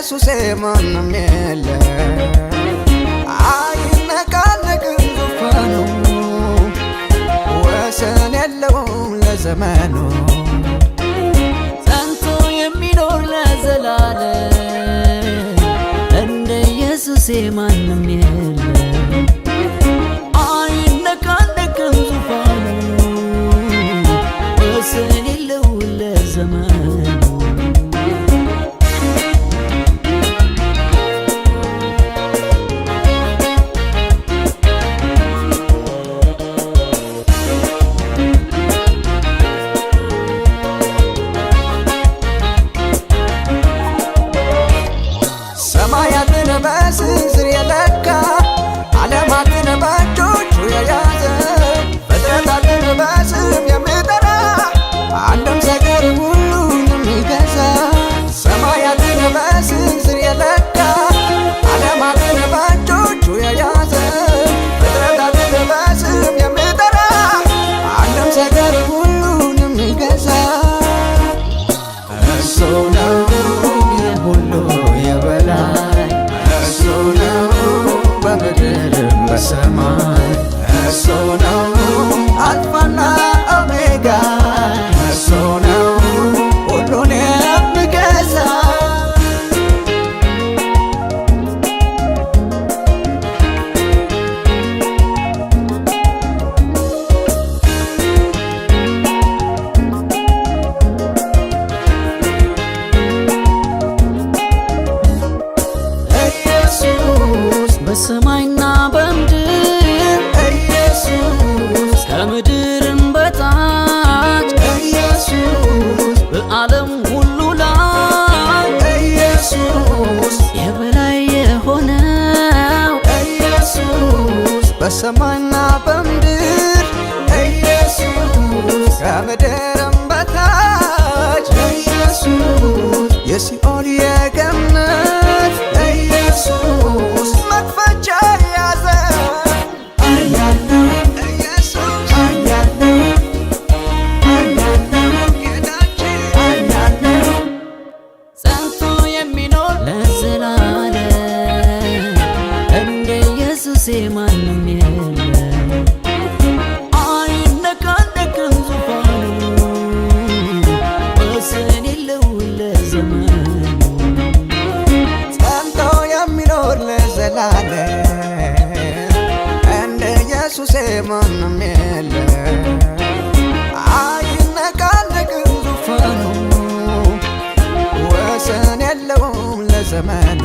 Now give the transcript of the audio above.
ኢየሱስ ማንም የለ አይነቃነቅም ዙፋኑ ወሰን የለውም ለዘመኑ ጸንቶ የሚኖር ለዘላለም እንደ ኢየሱስ ማንም የለ አይነቃነቅም ዙፋኑ ወሰን የለውም ለዘመኑ ሰማያትን በስንዝር የለካ ዓለማትን በእጆቹ የያዘ ፍጥረታትን በስም የሚጠራ አንድም ሳይቀር ሁሉን የሚገዛ ሰማያትን በስንዝር የለካ ዓለማትን በእጆቹ የያዘ ፍጥረታትን በስም የሚጠራ አንድም ሳይቀር ሁሉን የሚገዛ እሱ ነው የሁሉ የበላይ እሱ ነው በምድር በሰማይ እሱ ነው አልፋና ኦሜጋ እሱ ነው ሁሉን የሚገዛ በሰማይና በምድር ኢየሱስ ከምድርም በታች ኢየሱስ በዓለም ሁሉ ላይ ኢየሱስ የበላይ የሆነው ኢየሱስ በሰማይና በምድር ኢየሱስ ከምድርም በታች ኢየሱስ የሲኦል የገነት ኢየሱስ መክፈቻ ያዘ ኢየሱስ ጸንቶ የሚኖር ለዘላለም እንደ ኢየሱስ ማንም የለ አይነቃነቅም ዙፋኑ ወሰን የለውም ለዘመኑ ጸንቶ የሚኖር ለዘላለም እንደ ኢየሱስ ማንም የለ አይነቃነቅም ዙፋኑ ወሰን የለውም ለዘመኑ